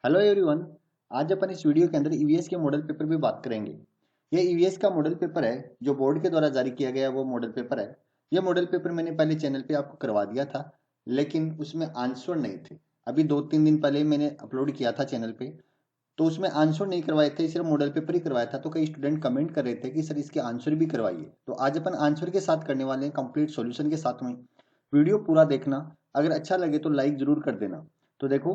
Hello everyone. आज अपन इस video के अंदर ईवीएस के मॉडल पेपर पे बात करेंगे। ये ईवीएस का मॉडल पेपर है जो बोर्ड के द्वारा जारी किया गया वो मॉडल पेपर है। ये मॉडल पेपर मैंने पहले चैनल पे आपको करवा दिया था, लेकिन उसमें आंसर नहीं थे। अभी 2-3 दिन पहले मैंने अपलोड किया था चैनल पे, तो उसमें आंसर नहीं करवाए थे, सिर्फ मॉडल पेपर ही करवाया था। तो कई स्टूडेंट कमेंट कर रहे थे कि सर इसके आंसर भी करवाइए। तो आज अपन आंसर के साथ करने वाले हैं, कंप्लीट सॉल्यूशन के साथ में। वीडियो पूरा देखना, अगर अच्छा लगे तो लाइक जरूर कर देना। तो देखो,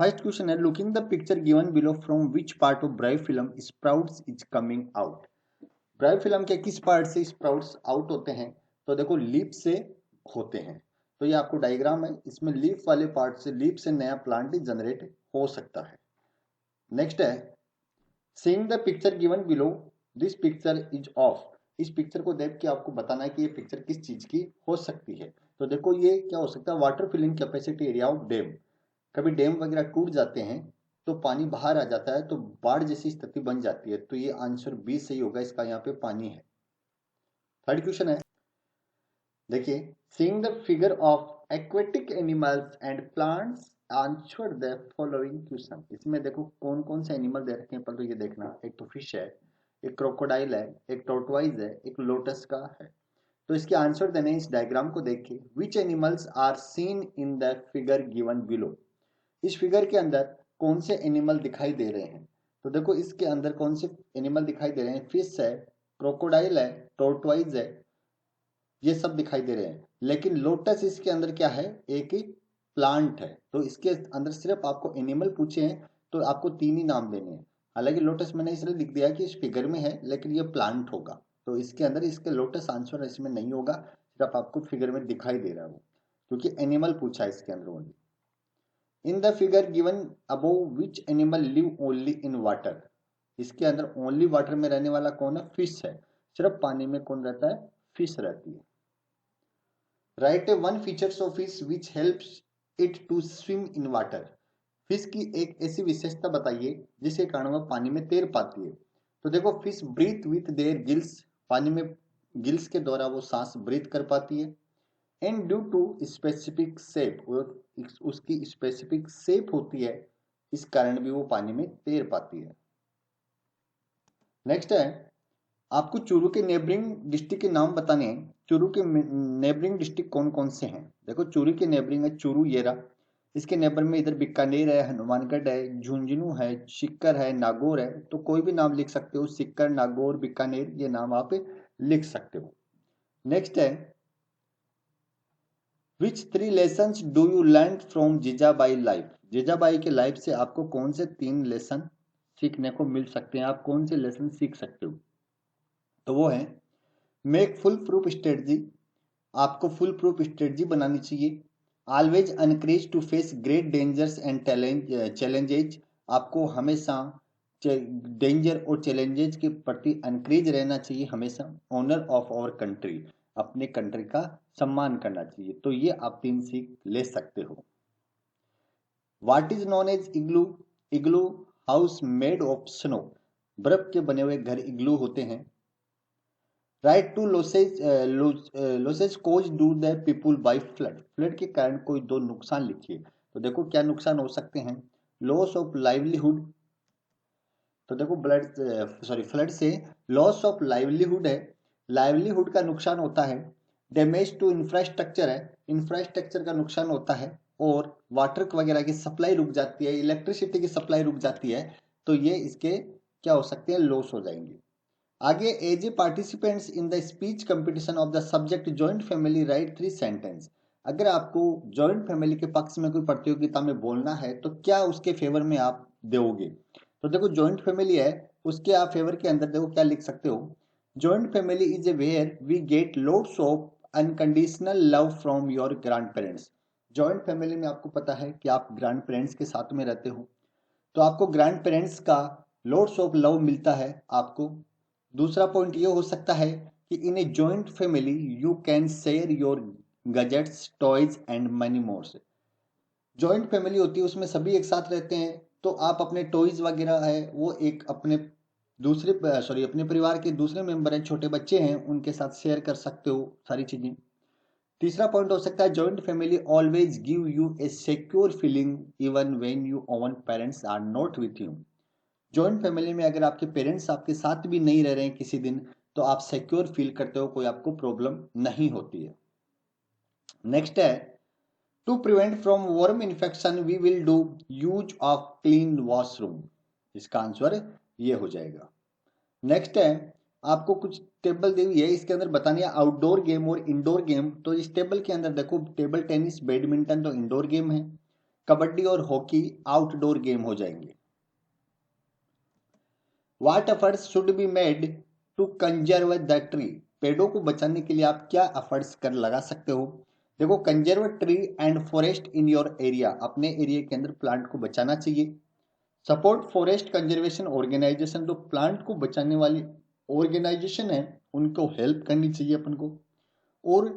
फर्स्ट क्वेश्चन है, looking the picture given below from which part of bribe film sprouts is coming out. Bribe film के किस पार्ट से स्प्राउट्स आउट होते हैं? तो देखो, लीफ से होते हैं। तो ये आपको डायग्राम है, इसमें लीफ वाले पार्ट से, लीफ से नया प्लांट जनरेट हो सकता है। नेक्स्ट है, seeing the picture given below, this picture is of. इस पिक्चर को देख के आपको बताना है कि ये पिक्चर किस चीज की हो सकती है। तो देखो, ये क्या हो सकता है, water filling capacity area of dam. कभी डैम वगैरह टूट जाते हैं तो पानी बाहर आ जाता है, तो बाढ़ जैसी स्थिति बन जाती है। तो ये आंसर बी सही होगा, इसका यहाँ पे पानी है। थर्ड क्वेश्चन है, देखिए, seeing the figure of aquatic animals and plants, answer the following question. इसमें देखो कौन कौन से एनिमल दे रखे हैं, पहले तो ये देखना। एक तो फिश है, एक क्रोकोडाइल है, एक टॉर्टोइज है, एक लोटस का है। तो इसके आंसर देने इस डायग्राम को देख के, which animals are seen in the figure given below. इस फिगर के अंदर कौन से एनिमल दिखाई दे रहे हैं? तो देखो, इसके अंदर कौन से एनिमल दिखाई दे रहे हैं? फिश है, क्रोकोडाइल है, टॉर्टोइज है, ये सब दिखाई दे रहे हैं। लेकिन लोटस इसके अंदर क्या है? एक ही प्लांट है। तो इसके अंदर सिर्फ आपको एनिमल पूछे हैं तो आपको 3 ही नाम देने हैं। हालांकि लोटस मैंने इसलिए लिख दिया कि इस फिगर में है, लेकिन ये प्लांट होगा। तो इसके अंदर इसके लोटस आंसर इसमें नहीं होगा, सिर्फ आपको फिगर में दिखाई दे रहा है वो, क्योंकि एनिमल पूछा है इसके अंदर only. In the figure given above which animal live only in water. इसके अंदर ओनली वाटर में रहने वाला कौन है? फिश है। सिर्फ पानी में कौन रहता है? फिश रहती है। Write a one features of fish which helps it to swim in water. Fish की एक ऐसी विशेषता बताइए जिसके कारण वह पानी में तैर पाती है। तो देखो, fish breathe with their gills, पानी में गिल्स के द्वारा वो सांस ब्रीथ कर पाती है। And due to specific shape, उसकी स्पेसिफिक शेप होती है, इस कारण भी वो पानी में तैर पाती है। नेक्स्ट है, आपको चूरू के नेबरिंग डिस्ट्रिक्ट के नाम बताने हैं। चूरू के नेबरिंग डिस्ट्रिक्ट कौन कौन से हैं? देखो, चूरू के नेबरिंग है चूरू, येरा। इसके नेबर में इधर बीकानेर है, हनुमानगढ़ है, झुंझुनू है, सिक्कर है, नागौर है। तो कोई भी नाम लिख सकते हो, सिक्कर, नागौर, बीकानेर, ये नाम आप लिख सकते हो। नेक्स्ट है, विच 3 lessons do you learn from Jijabai life. Jijabai के लाइफ से आपको कौन से 3 लेसन सीखने को मिल सकते हैं? आप कौन से लेसन सीख सकते हो? तो वो है, मेक फुल प्रूफ स्ट्रेटजी, आपको फुल प्रूफ स्ट्रेटजी बनानी चाहिए। Always encourage to face great dangers and challenges, आपको हमेशा डेंजर और चैलेंजेज के प्रति अनकरेज रहना चाहिए हमेशा। ऑनर ऑफ आवर कंट्री, अपने कंट्री का सम्मान करना चाहिए। तो ये आप 3 सीख ले सकते हो। What is known as igloo. Igloo house made of snow, बर्फ के बने हुए घर इग्लू होते हैं। Write two losses, losses caused to the people by flood, flood के कारण कोई 2 नुकसान लिखिए। तो देखो, क्या नुकसान हो सकते हैं? Loss of livelihood. तो देखो, फ्लड से लॉस ऑफ लाइवलीहुड है, लाइवलीहुड का नुकसान होता है। डैमेज टू इंफ्रास्ट्रक्चर है, इंफ्रास्ट्रक्चर का नुकसान होता है। और वाटर वगैरह की सप्लाई रुक जाती है, इलेक्ट्रिसिटी की सप्लाई रुक जाती है। तो ये इसके क्या हो सकते हैं? लॉस हो जाएंगे। आगे, as a participants in the speech competition of the subject joint family write 3 sentence. अगर आपको जॉइंट फैमिली के पक्ष में कोई प्रतियोगिता में बोलना है तो क्या उसके फेवर में आप दोगे? तो देखो, जॉइंट फैमिली है, उसके आप फेवर के अंदर देखो क्या लिख सकते हो। Joint family is a where we get loads of unconditional love from your grandparents. Joint family में आपको पता है कि आप ग्रैंड पेरेंट्स के साथ में रहते हो, तो आपको ग्रैंड पेरेंट्स का लोड्स ऑफ लव मिलता है आपको। दूसरा पॉइंट ये हो सकता है कि in a joint family you can share your gadgets, toys and money मोर्स। जॉइंट फैमिली होती है, उसमें सभी एक साथ रहते हैं, तो आप अपने टॉयज वगैरह है वो एक अपने अपने परिवार के दूसरे मेंबर हैं, छोटे बच्चे हैं, उनके साथ शेयर कर सकते हो सारी चीजें। तीसरा पॉइंट हो सकता है joint family always give you a secure feeling even when you own parents are not with you. Joint family में अगर आपके पेरेंट्स आपके साथ भी नहीं रह रहे हैं किसी दिन, तो आप सिक्योर फील करते हो, कोई आपको प्रॉब्लम नहीं होती है। नेक्स्ट है to prevent from worm infection we will do use of clean washroom. इसका आंसर ये हो जाएगा। नेक्स्ट है आपको कुछ टेबल दी हुई है, इसके अंदर बतानी है आउटडोर गेम और इंडोर गेम। तो इस टेबल के अंदर देखो टेबल टेनिस बैडमिंटन तो इंडोर गेम है, कबड्डी और हॉकी आउटडोर गेम हो जाएंगे। What efforts should be made to conserve the tree. पेड़ों को बचाने के लिए आप क्या एफर्ट्स कर लगा सकते हो। देखो conserve tree and forest in your area, अपने एरिया के अंदर प्लांट को बचाना चाहिए। सपोर्ट फॉरेस्ट कंजर्वेशन ऑर्गेनाइजेशन, तो प्लांट को बचाने वाली ऑर्गेनाइजेशन है उनको हेल्प करनी चाहिए अपन को। और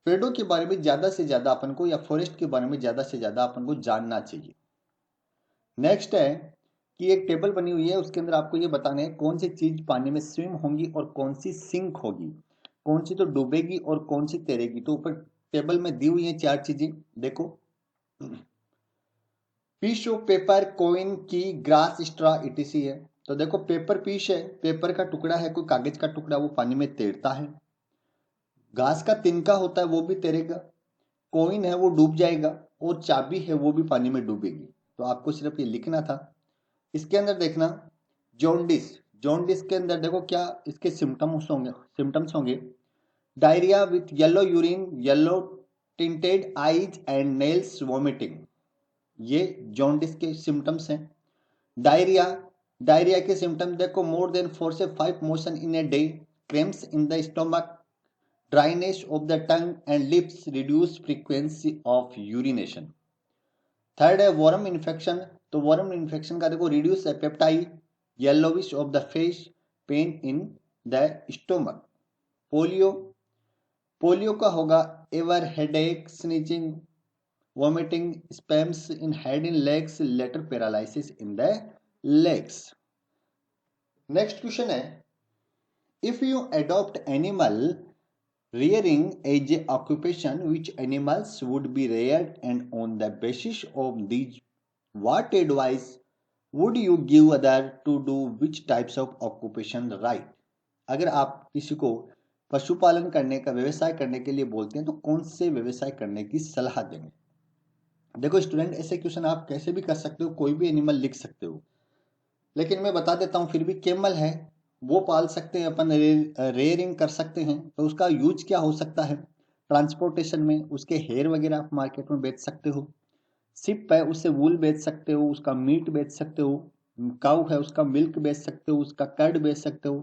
पेड़ों के बारे में ज्यादा से ज्यादा अपन को, या फॉरेस्ट के बारे में ज्यादा से ज्यादा अपन को जानना चाहिए। नेक्स्ट है कि एक टेबल बनी हुई है, उसके अंदर आपको ये बताना है कौन सी चीज पानी में स्विम होगी और कौन सी सिंक होगी, कौन सी तो डूबेगी और कौन सी तैरेगी। तो ऊपर टेबल में दी हुई है चार चीजें, देखो पीस ऑफ पेपर, कोइन, की, ग्रास, स्ट्रॉ, इटीसी है। तो देखो पेपर पीस है, पेपर का टुकड़ा है, कोई कागज का टुकड़ा, वो पानी में तैरता है। घास का तिनका होता है वो भी तैरेगा, कोइन है वो डूब जाएगा, और चाबी है वो भी पानी में डूबेगी। तो आपको सिर्फ ये लिखना था। इसके अंदर देखना जॉन्डिस, जॉन्डिस के अंदर देखो क्या इसके सिम्टम्स होंगे diarrhoea with yellow urine, yellow tinted eyes and nails, vomiting, ये जॉन्डिस के सिम्टम्स हैं। डायरिया, डायरिया के सिम्टम्स देखो मोर देन 4 से 5 motion in a day, cramps in the stomach, dryness of the tongue and lips, reduce frequency of urination. Third है worm infection, तो worm infection का देखो reduce appetite, yellowish of the face, pain in the stomach. Polio, polio का होगा ever headache, sneezing, vomiting, spasms in head in legs, later paralysis in the legs. Next question है if you adopt animal rearing as a occupation, which animals would be reared, and on the basis of these what advice would you give other to do which types of occupation right। अगर आप किसी को पशुपालन करने का व्यवसाय करने के लिए बोलते हैं तो कौन से व्यवसाय करने की सलाह देंगे। देखो स्टूडेंट ऐसे क्वेश्चन आप कैसे भी कर सकते हो, कोई भी एनिमल लिख सकते हो, लेकिन मैं बता देता हूँ फिर भी कैमल है वो पाल सकते हैं अपन, रेयरिंग कर सकते हैं। तो उसका यूज क्या हो सकता है ट्रांसपोर्टेशन में, उसके हेयर वगैरह आप मार्केट में बेच सकते हो। सिप है उससे वूल बेच सकते हो, उसका मीट बेच सकते हो। काऊ है उसका मिल्क बेच सकते हो, उसका कर्ड बेच सकते हो।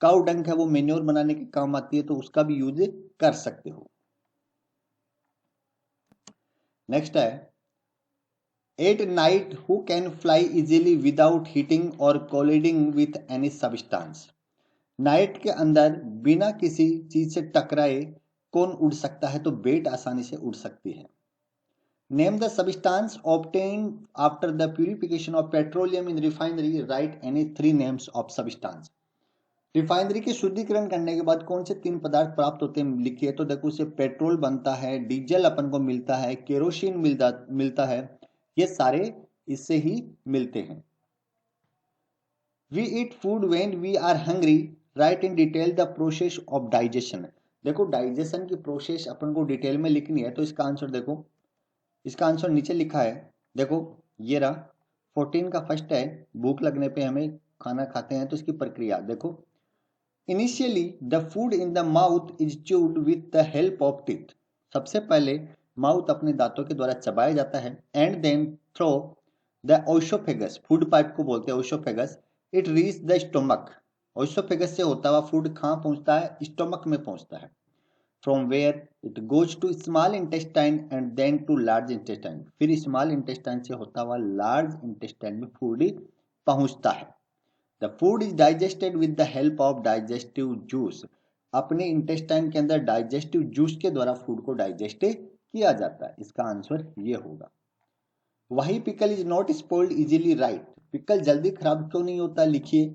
काऊ डंक है वो मेन्योर बनाने के काम आती है, तो उसका भी यूज कर सकते हो। नेक्स्ट है at night who can fly easily without heating और कोलिडिंग विथ एनी सब्सटेंस। नाइट के अंदर बिना किसी चीज से टकराए कौन उड़ सकता है, तो बेट आसानी से उड़ सकती है। Name the substance obtained after the purification of petroleum in refinery, right any 3 names of substance. Refinery के शुद्धिकरण करने के बाद कौन से 3 पदार्थ प्राप्त होते हैं लिखिए। तो देखो उससे पेट्रोल बनता है, डीजल अपन को मिलता है, केरोसिन मिलता है, ये सारे इससे ही मिलते हैं। We eat food when we are hungry, write in detail the process of digestion. देखो डाइजेशन की प्रोसेस अपन को डिटेल में लिखनी है, तो इसका आंसर देखो, इसका आंसर नीचे लिखा है, देखो ये रहा 14 का फर्स्ट है, भूख लगने पे हमें खाना खाते हैं तो इसकी प्रक्रिया देखो। Initially the food in the mouth is chewed with the help of teeth, सबसे पहले माउथ अपने दांतों के द्वारा चबाया जाता है। And then through the oesophagus, food pipe को बोलते हैं oesophagus, it reach the stomach, oesophagus से होता हुआ फूड कहाँ पहुंचता है, स्टोमक में पहुंचता है। From where it goes to small intestine and then to large intestine, फिर स्मॉल इंटेस्टाइन से होता हुआ लार्ज इंटेस्टाइन में फूड पहुंचता है। The food is digested with the help of digestive juice, अपने इंटेस्टाइन के अंदर डाइजेस्टिव जूस के द्वारा फूड को डाइजेस्ट किया जाता है। इसका आंसर ये होगा। वही pickle is not spoiled easily, right, pickle जल्दी खराब क्यों नहीं होता लिखिए।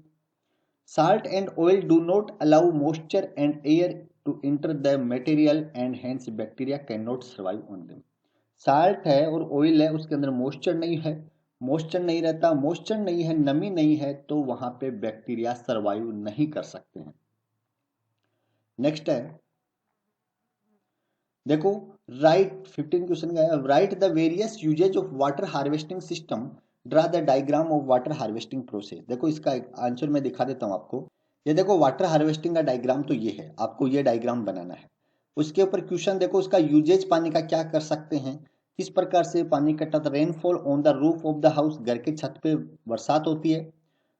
Salt and oil do not allow moisture and air to enter the material and hence bacteria can not survive on them. Salt है और ऑयल है, उसके अंदर मॉइस्चर नहीं है, मॉइस्चर नहीं रहता, मॉइस्चर नहीं है, नमी नहीं है, तो वहां पे बैक्टीरिया सर्वाइव नहीं कर सकते हैं। नेक्स्ट है, देखो राइट 15 क्वेश्चन का है, write the various usages of water harvesting system, draw the diagram of water harvesting process. देखो इसका एक आंसर मैं दिखा देता हूं आपको। ये देखो वाटर हार्वेस्टिंग का डायग्राम तो ये है, आपको ये डायग्राम बनाना है। उसके ऊपर क्वेश्चन देखो, उसका यूजेज पानी का क्या कर सकते हैं, किस प्रकार से पानी इकट्ठा, rainfall on the roof of the house, घर के छत पे बरसात होती है,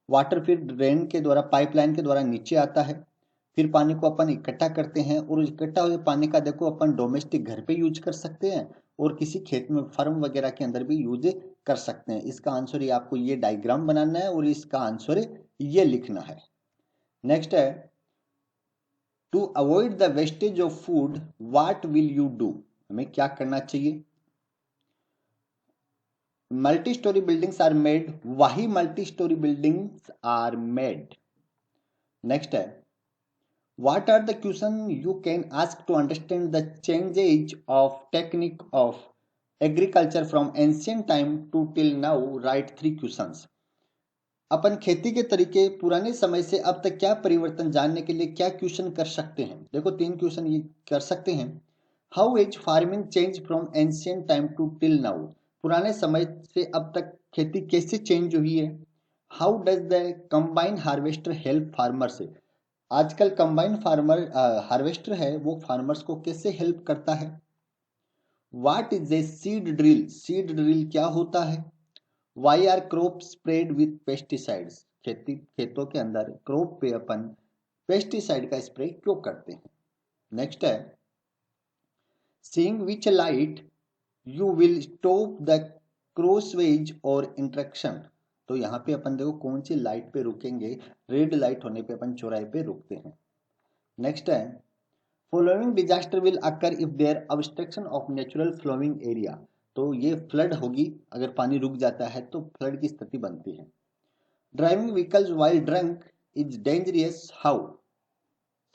वाटर फिर ड्रेन के द्वारा पाइपलाइन के द्वारा नीचे आता है, फिर पानी को अपन इकट्ठा करते हैं और इकट्ठा हुए पानी का देखो अपन डोमेस्टिक घर पे यूज कर सकते हैं और किसी खेत में फार्म वगैरह के अंदर भी यूज कर सकते हैं। इसका आंसर ये आपको ये डायग्राम बनाना है और इसका आंसर ये लिखना है। नेक्स्ट है, to avoid the wastage of food what will you do, हमें क्या करना चाहिए। Multi storey buildings are made, वही multi storey buildings are made. Next है, what are the questions you can ask to understand the changes of technique of agriculture from ancient time to till now, write 3 questions। अपन खेती के तरीके पुराने समय से अब तक क्या परिवर्तन जानने के लिए क्या क्वेश्चन कर सकते हैं। देखो 3 क्वेश्चन ये कर सकते हैं। How is farming change from ancient time to till now, पुराने समय से अब तक खेती कैसे चेंज हुई है। How does the combine harvester help farmers, आजकल कंबाइन फार्मर हार्वेस्टर है वो फार्मर्स को कैसे हेल्प करता है। What is a seed drill, seed drill क्या होता है। Why are crop spread with pesticides, खेतों के अंदर क्रॉप पे अपन पेस्टिसाइड का स्प्रे क्यों करते हैं। नेक्स्ट है, seeing which light you will stop the crossways और इंटरेक्शन, तो यहाँ पे अपन देखो कौन सी लाइट पे रुकेंगे, रेड लाइट होने पे अपन चौराहे पे रुकते हैं। नेक्स्ट है, following disaster will occur if there obstruction of natural flowing area, तो ये फ्लड होगी, अगर पानी रुक जाता है तो फ्लड की स्थिति बनती है। Driving vehicles while drunk is dangerous how,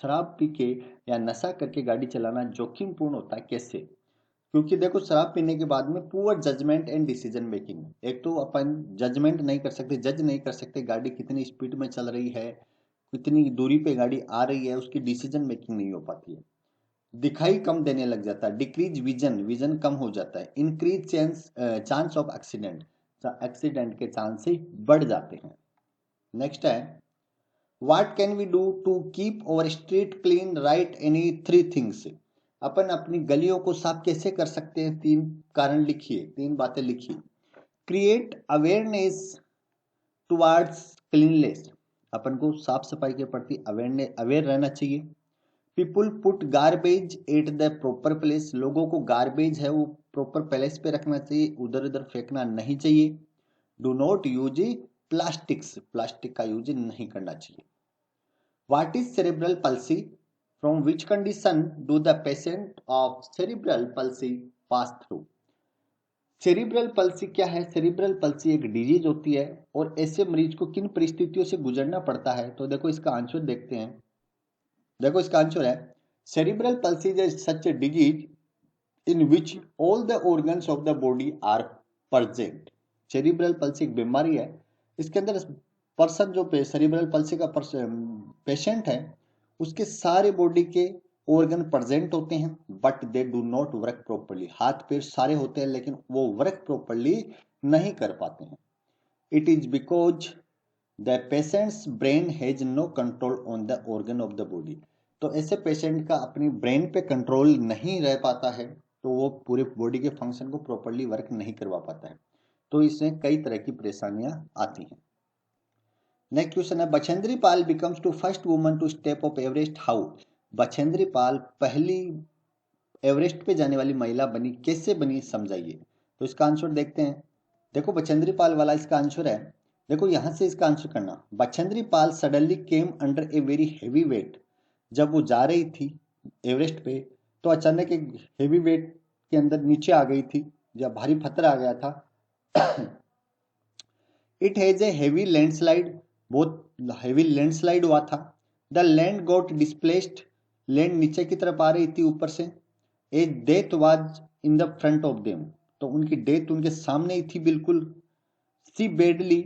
शराब पी के या नशा करके गाड़ी चलाना जोखिमपूर्ण होता है, कैसे। क्योंकि देखो शराब पीने के बाद में poor judgement and decision making, एक तो अपन जजमेंट नहीं कर सकते, जज नहीं कर सकते गाड़ी कितनी स्पीड में चल रही है, कितनी दूरी पे गाड़ी आ रही है, उसकी डिसीजन मेकिंग नहीं हो पाती है। दिखाई कम देने लग जाता है, डिक्रीज विजन, विजन कम हो जाता है। Increase chance of accident, accident के चांसेस बढ़ जाते हैं। नेक्स्ट है, what can we do to keep our street clean, right any 3 things, अपन अपनी गलियों को साफ कैसे कर सकते हैं, 3 कारण लिखिए, 3 बातें लिखिए। क्रिएट अवेयरनेस टुवर्ड्स क्लीननेस, अपन को साफ सफाई के प्रति अवेयर रहना चाहिए। People put garbage at the proper place, लोगों को गार्बेज है वो प्रॉपर प्लेस पे रखना चाहिए, उधर उधर फेंकना नहीं चाहिए। Do not use plastics, plastic का यूज नहीं करना चाहिए। What is cerebral palsy, from which condition do the patient of cerebral palsy pass through, cerebral palsy क्या है। सेरिब्रल पल्सी एक डिजीज होती है और ऐसे मरीज को किन परिस्थितियों से गुजरना पड़ता है, तो देखो इसका आंसर देखते हैं। देखो इसका आंसर है, cerebral palsy is such a disease in which all the organs of the body are present. Cerebral palsy एक बीमारी है, इसके अंदर पर्सन जो सेरिब्रल पल्सी का पेशेंट है उसके सारे बॉडी के ऑर्गन प्रेजेंट होते हैं, but they do not work properly, हाथ पैर सारे होते हैं लेकिन वो वर्क प्रॉपरली नहीं कर पाते हैं। It is because the patient's brain has no control on the organ of the body, तो ऐसे पेशेंट का अपनी ब्रेन पे कंट्रोल नहीं रह पाता है, तो वो पूरे बॉडी के फंक्शन को प्रॉपरली वर्क नहीं करवा पाता है, तो इसमें कई तरह की परेशानियां आती हैं। नेक्स्ट क्वेश्चन है, Bachendri Pal becomes to first woman to step of Everest how, Bachendri Pal पहली एवरेस्ट पे जाने वाली महिला बनी, कैसे बनी समझाइए। तो इसका आंसर देखते हैं। देखो बछेंद्री पाल वाला इसका आंसर है, देखो यहां से इसका आंसर करना, Bachendri Pal suddenly came under a very heavy weight, जब वो जा रही थी एवरेस्ट पे तो अचानक एक हेवी वेट के अंदर नीचे आ गई थी, जब भारी पत्थर आ गया था। It has a heavy landslide, बहुत हेवी लैंडस्लाइड हुआ था। The land got displaced, land नीचे की तरफ आ रही थी ऊपर से। A death was in the front of them, तो उनकी डेथ उनके सामने ही थी बिल्कुल। She badly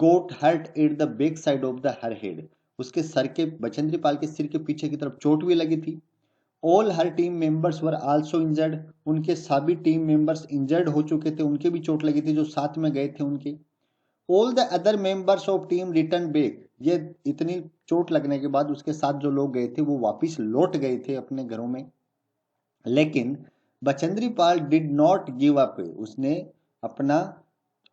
got hurt at the back side of the her head, उसके सर के, बचेंद्री पाल के सिर के पीछे की तरफ चोट भी लगी थी। All her team members were also injured, उनके सभी टीम मेंबर्स इंजर्ड हो चुके थे, उनके भी चोट लगी थी जो साथ में गए थे उनके। All the other members of team return back, ये इतनी चोट लगने के बाद उसके साथ जो लोग गए थे वो वापस लौट गए थे अपने घरों में। लेकिन Bachendri Pal did not give up, उसने अपना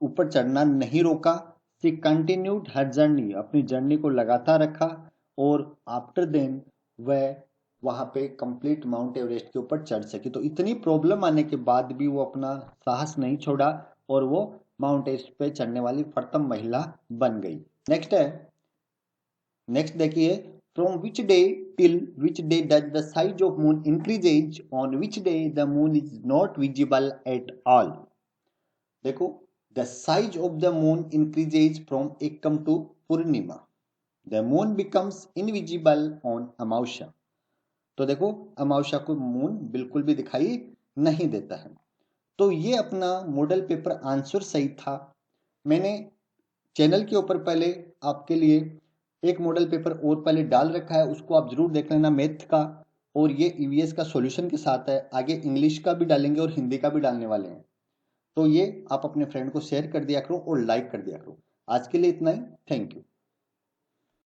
ऊपर चढ़ना नहीं रोका। शी कंटिन्यूड हर जर्नी, अपनी जर्नी को लगातार रखा, और आफ्टर देन वह वहां पे कंप्लीट माउंट एवरेस्ट के ऊपर चढ़ सकी। तो इतनी प्रॉब्लम आने के बाद भी वो अपना साहस नहीं छोड़ा और वो माउंट एवरेस्ट पे चढ़ने वाली प्रथम महिला बन गई। नेक्स्ट है, नेक्स्ट देखिए, from which day till which day does the size of moon increases, on which day the moon is not visible at all. देखो, the size of the moon increases from ekam to Purnima, the moon becomes invisible on Amavasya. तो देखो, अमावस्या को moon बिल्कुल भी दिखाई नहीं देता है। तो ये अपना मॉडल पेपर आंसर सही था। मैंने चैनल के ऊपर पहले आपके लिए एक मॉडल पेपर और पहले डाल रखा है, उसको आप जरूर देख लेना मैथ का, और ये ईवीएस का सॉल्यूशन के साथ है। आगे इंग्लिश का भी डालेंगे और हिंदी का भी डालने वाले हैं। तो ये आप अपने फ्रेंड को शेयर कर दिया करो और लाइक कर दिया करो। आज के लिए इतना ही, थैंक यू।